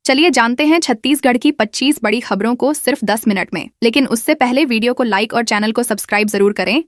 चलिए जानते हैं छत्तीसगढ़ की 25 बड़ी खबरों को सिर्फ 10 मिनट में। लेकिन उससे पहले वीडियो को लाइक और चैनल को सब्सक्राइब जरूर करें।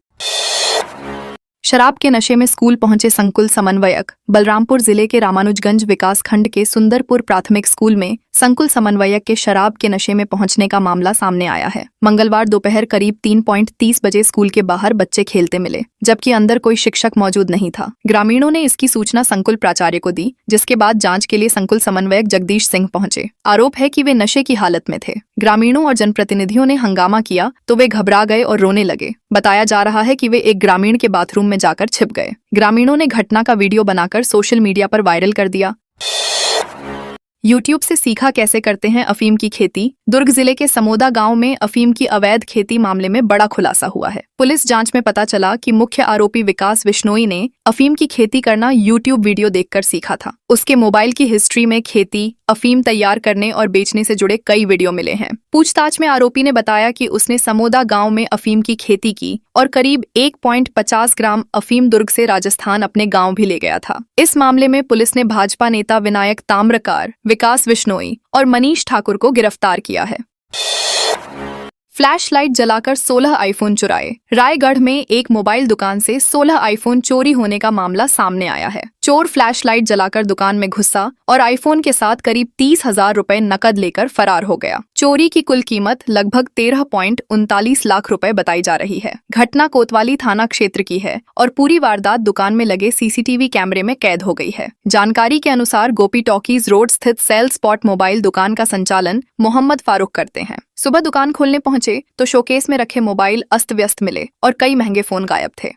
शराब के नशे में स्कूल पहुंचे संकुल समन्वयक। बलरामपुर जिले के रामानुजगंज विकास खंड के सुंदरपुर प्राथमिक स्कूल में संकुल समन्वयक के शराब के नशे में पहुंचने का मामला सामने आया है। मंगलवार दोपहर करीब 3:30 बजे स्कूल के बाहर बच्चे खेलते मिले, जबकि अंदर कोई शिक्षक मौजूद नहीं था। ग्रामीणों ने इसकी सूचना संकुल प्राचार्य को दी, जिसके बाद जांच के लिए संकुल समन्वयक जगदीश सिंह पहुंचे। आरोप है कि वे नशे की हालत में थे। ग्रामीणों और जनप्रतिनिधियों ने हंगामा किया तो वे घबरा गए और रोने लगे। बताया जा रहा है कि वे एक ग्रामीण के बाथरूम में जाकर छिप गए। ग्रामीणों ने घटना का वीडियो बनाकर सोशल मीडिया पर वायरल कर दिया। यूट्यूब से सीखा कैसे करते हैं अफीम की खेती। दुर्ग जिले के समोदा गांव में अफीम की अवैध खेती मामले में बड़ा खुलासा हुआ है। पुलिस जांच में पता चला कि मुख्य आरोपी विकास विश्नोई ने अफीम की खेती करना यूट्यूब वीडियो देखकर सीखा था। उसके मोबाइल की हिस्ट्री में खेती, अफीम तैयार करने और बेचने से जुड़े कई वीडियो मिले हैं। पूछताछ में आरोपी ने बताया कि उसने समोदा गांव में अफीम की खेती की और करीब 1.50 ग्राम अफीम दुर्ग से राजस्थान अपने गांव भी ले गया था। इस मामले में पुलिस ने भाजपा नेता विनायक ताम्रकार, विकास विश्नोई और मनीष ठाकुर को गिरफ्तार किया है। फ्लैश लाइट जलाकर 16 आईफोन चुराए। रायगढ़ में एक मोबाइल दुकान से 16 आईफोन चोरी होने का मामला सामने आया है। चोर फ्लैश लाइट जलाकर दुकान में घुसा और आईफोन के साथ करीब 30,000 रुपए नकद लेकर फरार हो गया। चोरी की कुल कीमत लगभग 13.39 लाख रुपए बताई जा रही है। घटना कोतवाली थाना क्षेत्र की है और पूरी वारदात दुकान में लगे सीसीटीवी कैमरे में कैद हो गई है। जानकारी के अनुसार गोपी टॉकीज रोड स्थित सेल स्पॉट मोबाइल दुकान का संचालन मोहम्मद फारूक करते हैं। सुबह दुकान खोलने पहुंचे तो शोकेस में रखे मोबाइल अस्त व्यस्त मिले और कई महंगे फोन गायब थे।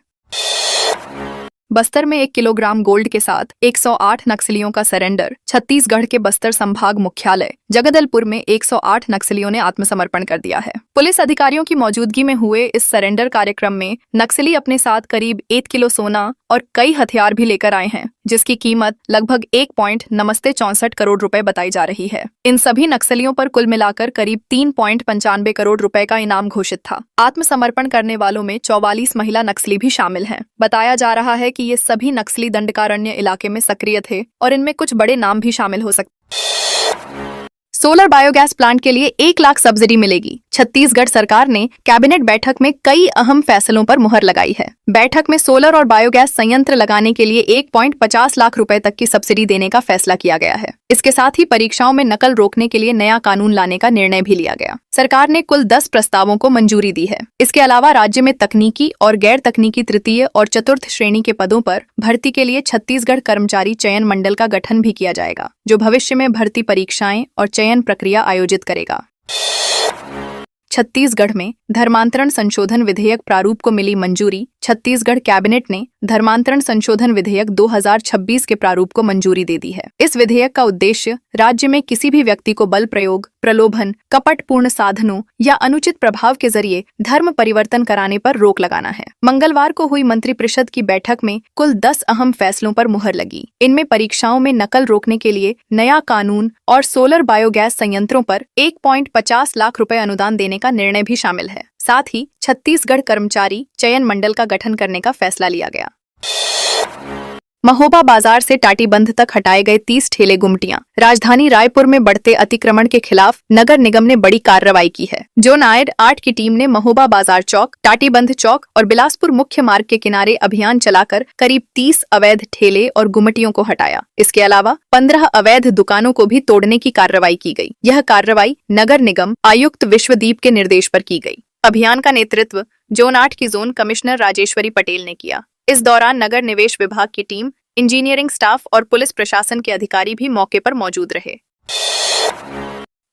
बस्तर में 1 किलोग्राम गोल्ड के साथ 108 नक्सलियों का सरेंडर। छत्तीसगढ़ के बस्तर संभाग मुख्यालय जगदलपुर में 108 नक्सलियों ने आत्मसमर्पण कर दिया है। पुलिस अधिकारियों की मौजूदगी में हुए इस सरेंडर कार्यक्रम में नक्सली अपने साथ करीब 1 किलो सोना और कई हथियार भी लेकर आए हैं, जिसकी कीमत लगभग 1.64 करोड़ रुपए बताई जा रही है। इन सभी नक्सलियों पर कुल मिलाकर करीब 3.95 करोड़ रुपए का इनाम घोषित था। आत्मसमर्पण करने वालों में 44 महिला नक्सली भी शामिल हैं। बताया जा रहा है कि ये सभी नक्सली दंडकारण्य इलाके में सक्रिय थे और इनमें कुछ बड़े नाम भी शामिल हो सकते। सोलर बायोगैस प्लांट के लिए 1 लाख सब्सिडी मिलेगी। छत्तीसगढ़ सरकार ने कैबिनेट बैठक में कई अहम फैसलों पर मुहर लगाई है। बैठक में सोलर और बायोगैस संयंत्र लगाने के लिए 1.50 लाख रुपए तक की सब्सिडी देने का फैसला किया गया है। इसके साथ ही परीक्षाओं में नकल रोकने के लिए नया कानून लाने का निर्णय भी लिया गया। सरकार ने कुल 10 प्रस्तावों को मंजूरी दी है। इसके अलावा राज्य में तकनीकी और गैर तकनीकी तृतीय और चतुर्थ श्रेणी के पदों पर भर्ती के लिए छत्तीसगढ़ कर्मचारी चयन मंडल का गठन भी किया जाएगा, जो भविष्य में भर्ती परीक्षाएं और चयन प्रक्रिया आयोजित करेगा। छत्तीसगढ़ में धर्मांतरण संशोधन विधेयक प्रारूप को मिली मंजूरी। छत्तीसगढ़ कैबिनेट ने धर्मांतरण संशोधन विधेयक 2026 के प्रारूप को मंजूरी दे दी है। इस विधेयक का उद्देश्य राज्य में किसी भी व्यक्ति को बल प्रयोग, प्रलोभन, कपटपूर्ण साधनों या अनुचित प्रभाव के जरिए धर्म परिवर्तन कराने पर रोक लगाना है। मंगलवार को हुई मंत्रिपरिषद की बैठक में कुल 10 अहम फैसलों पर मुहर लगी। इनमें परीक्षाओं में नकल रोकने के लिए नया कानून और सोलर बायोगैस संयंत्रों पर 1.50 लाख रुपए अनुदान देने का निर्णय भी शामिल है। साथ ही छत्तीसगढ़ कर्मचारी चयन मंडल का गठन करने का फैसला लिया गया। महोबा बाजार से टाटीबंध तक हटाए गए 30 ठेले गुमटियां। राजधानी रायपुर में बढ़ते अतिक्रमण के खिलाफ नगर निगम ने बड़ी कार्रवाई की है। जोन आयड 8 की टीम ने महोबा बाजार चौक, टाटीबंध चौक और बिलासपुर मुख्य मार्ग के किनारे अभियान चलाकर करीब 30 अवैध ठेले और गुमटियों को हटाया। इसके अलावा 15 अवैध दुकानों को भी तोड़ने की कार्रवाई की गई। यह कार्रवाई नगर निगम आयुक्त विश्वदीप के निर्देश पर की गई। अभियान का नेतृत्व जोन 8 की जोन कमिश्नर राजेश्वरी पटेल ने किया। इस दौरान नगर निवेश विभाग की टीम, इंजीनियरिंग स्टाफ और पुलिस प्रशासन के अधिकारी भी मौके पर मौजूद रहे।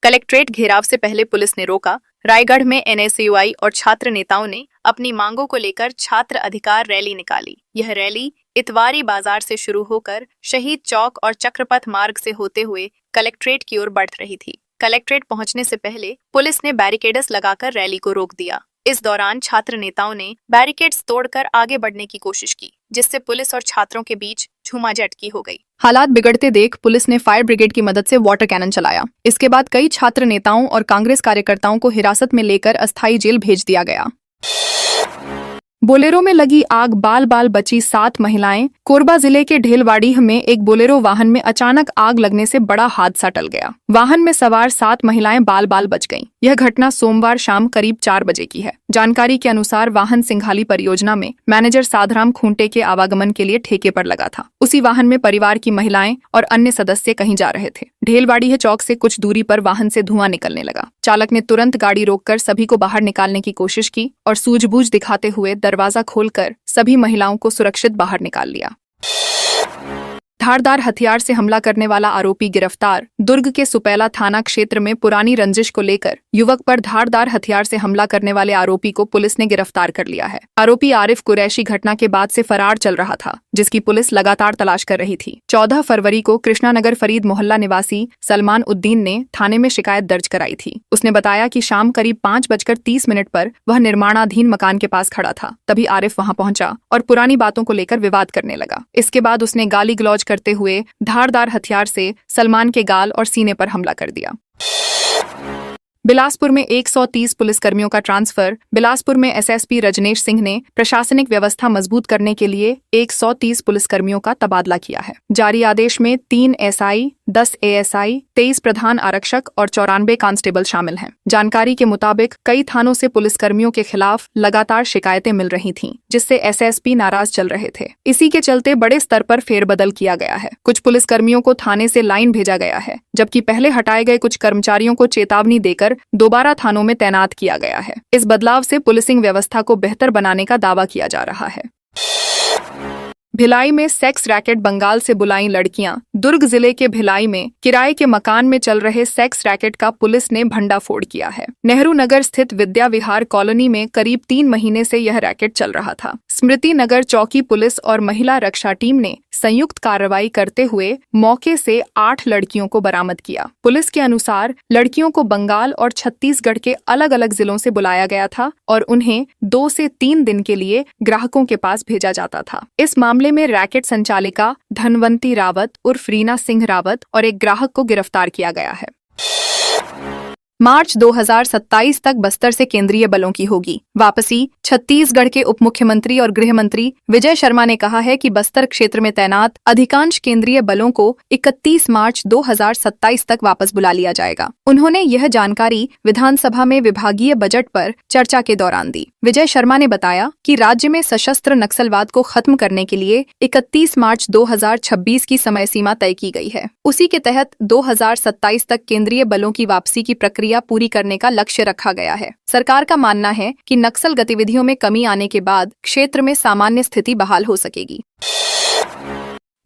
कलेक्ट्रेट घेराव से पहले पुलिस ने रोका। रायगढ़ में एनएसयूआई और छात्र नेताओं ने अपनी मांगों को लेकर छात्र अधिकार रैली निकाली। यह रैली इतवारी बाजार से शुरू होकर शहीद चौक और चक्रपथ मार्ग से होते हुए कलेक्ट्रेट की ओर बढ़ रही थी। कलेक्ट्रेट पहुंचने से पहले पुलिस ने बैरिकेड्स लगाकर रैली को रोक दिया। इस दौरान छात्र नेताओं ने बैरिकेड्स तोड़कर आगे बढ़ने की कोशिश की, जिससे पुलिस और छात्रों के बीच झूमाझटकी हो गई। हालात बिगड़ते देख पुलिस ने फायर ब्रिगेड की मदद से वाटर कैनन चलाया। इसके बाद कई छात्र नेताओं और कांग्रेस कार्यकर्ताओं को हिरासत में लेकर अस्थायी जेल भेज दिया गया। बोलेरो में लगी आग, बाल बाल बची 7 महिलाएं। कोरबा जिले के ढेलवाड़ी में एक बोलेरो वाहन में अचानक आग लगने से बड़ा हादसा टल गया। वाहन में सवार 7 महिलाएं बाल बाल बच गईं। यह घटना सोमवार शाम करीब 4 बजे की है। जानकारी के अनुसार वाहन सिंघाली परियोजना में मैनेजर साधराम खूंटे के आवागमन के लिए ठेके पर लगा था। उसी वाहन में परिवार की महिलाएं और अन्य सदस्य कहीं जा रहे थे। ढेलवाड़ी चौक से कुछ दूरी पर वाहन से धुआं निकलने लगा। चालक ने तुरंत गाड़ी रोककर सभी को बाहर निकालने की कोशिश की और सूझबूझ दिखाते हुए दरवाजा खोलकर सभी महिलाओं को सुरक्षित बाहर निकाल लिया। धारदार हथियार से हमला करने वाला आरोपी गिरफ्तार। दुर्ग के सुपैला थाना क्षेत्र में पुरानी रंजिश को लेकर युवक पर धारदार हथियार से हमला करने वाले आरोपी को पुलिस ने गिरफ्तार कर लिया है। आरोपी आरिफ कुरैशी घटना के बाद से फरार चल रहा था, जिसकी पुलिस लगातार तलाश कर रही थी। 14 फरवरी को कृष्णानगर फरीद मोहल्ला निवासी सलमान उद्दीन ने थाने में शिकायत दर्ज कराई थी। उसने बताया कि शाम करीब 5:30 पर वह निर्माणाधीन मकान के पास खड़ा था। तभी आरिफ वहां पहुंचा और पुरानी बातों को लेकर विवाद करने लगा। इसके बाद उसने गाली गलौज करते हुए धारदार हथियार से सलमान के गाल और सीने पर हमला कर दिया। बिलासपुर में 130 पुलिसकर्मियों का ट्रांसफर। बिलासपुर में एसएसपी रजनेश सिंह ने प्रशासनिक व्यवस्था मजबूत करने के लिए 130 पुलिसकर्मियों का तबादला किया है। जारी आदेश में 3 एसआई, 10 एएसआई, 23 प्रधान आरक्षक और 94 कांस्टेबल शामिल हैं। जानकारी के मुताबिक कई थानों से पुलिसकर्मियों के खिलाफ लगातार शिकायतें मिल रही थीं, जिससे एसएसपी नाराज चल रहे थे। इसी के चलते बड़े स्तर पर फेरबदल किया गया है। कुछ पुलिसकर्मियों को थाने से लाइन भेजा गया है, जबकि पहले हटाए गए कुछ कर्मचारियों को चेतावनी देकर दोबारा थानों में तैनात किया गया है। इस बदलाव से पुलिसिंग व्यवस्था को बेहतर बनाने का दावा किया जा रहा है। भिलाई में सेक्स रैकेट बंगाल से बुलाई लड़कियां। दुर्ग जिले के भिलाई में किराए के मकान में चल रहे सेक्स रैकेट का पुलिस ने भंडाफोड़ किया है। नेहरू नगर स्थित विद्या विहार कॉलोनी में करीब 3 महीने से यह रैकेट चल रहा था। स्मृति नगर चौकी पुलिस और महिला रक्षा टीम ने संयुक्त कार्रवाई करते हुए मौके से 8 लड़कियों को बरामद किया। पुलिस के अनुसार लड़कियों को बंगाल और छत्तीसगढ़ के अलग अलग जिलों से बुलाया गया था और उन्हें 2 से 3 दिन के लिए ग्राहकों के पास भेजा जाता था। इस मामले में रैकेट संचालिका धनवंती रावत उर्फ रीना सिंह रावत और एक ग्राहक को गिरफ्तार किया गया है। मार्च 2027 तक बस्तर से केंद्रीय बलों की होगी वापसी। छत्तीसगढ़ के उप मुख्यमंत्री और गृह मंत्री विजय शर्मा ने कहा है कि बस्तर क्षेत्र में तैनात अधिकांश केंद्रीय बलों को 31 मार्च 2027 तक वापस बुला लिया जाएगा। उन्होंने यह जानकारी विधानसभा में विभागीय बजट पर चर्चा के दौरान दी। विजय शर्मा ने बताया कि राज्य में सशस्त्र नक्सलवाद को खत्म करने के लिए 31 मार्च 2026 की समय सीमा तय की गई है। उसी के तहत 2027 तक केंद्रीय बलों की वापसी की प्रक्रिया पूरी करने का लक्ष्य रखा गया है। सरकार का मानना है कि नक्सल गतिविधियों में कमी आने के बाद क्षेत्र में सामान्य स्थिति बहाल हो सकेगी।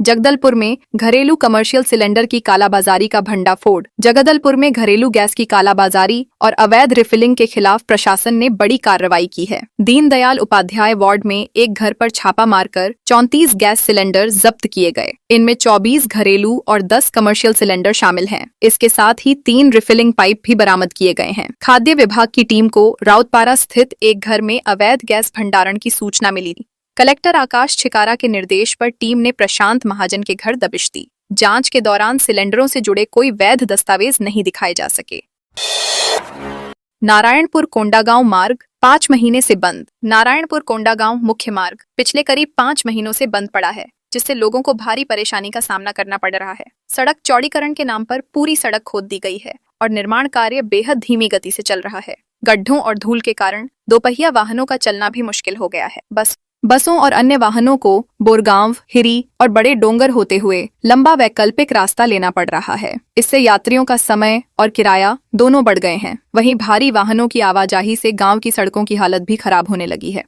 जगदलपुर में घरेलू कमर्शियल सिलेंडर की कालाबाजारी का भंडाफोड़। जगदलपुर में घरेलू गैस की कालाबाजारी और अवैध रिफिलिंग के खिलाफ प्रशासन ने बड़ी कार्रवाई की है। दीनदयाल उपाध्याय वार्ड में एक घर पर छापा मारकर 34 गैस सिलेंडर जब्त किए गए। इनमें 24 घरेलू और 10 कमर्शियल सिलेंडर शामिल हैं। इसके साथ ही 3 रिफिलिंग पाइप भी बरामद किए गए हैं। खाद्य विभाग की टीम को राउतपारा स्थित एक घर में अवैध गैस भंडारण की सूचना मिली। कलेक्टर आकाश छिकारा के निर्देश पर टीम ने प्रशांत महाजन के घर दबिश दी। जांच के दौरान सिलेंडरों से जुड़े कोई वैध दस्तावेज नहीं दिखाए जा सके। नारायणपुर कोंडागांव मार्ग 5 महीने से बंद। नारायणपुर कोंडागांव मुख्य मार्ग पिछले करीब 5 महीनों से बंद पड़ा है, जिससे लोगों को भारी परेशानी का सामना करना पड़ रहा है। सड़क चौड़ीकरण के नाम पर पूरी सड़क खोद दी गई है और निर्माण कार्य बेहद धीमी गति से चल रहा है। गड्ढों और धूल के कारण दोपहिया वाहनों का चलना भी मुश्किल हो गया है। बसों और अन्य वाहनों को बोरगांव, हिरी और बड़े डोंगर होते हुए लंबा वैकल्पिक रास्ता लेना पड़ रहा है। इससे यात्रियों का समय और किराया दोनों बढ़ गए हैं। वहीं भारी वाहनों की आवाजाही से गांव की सड़कों की हालत भी खराब होने लगी है।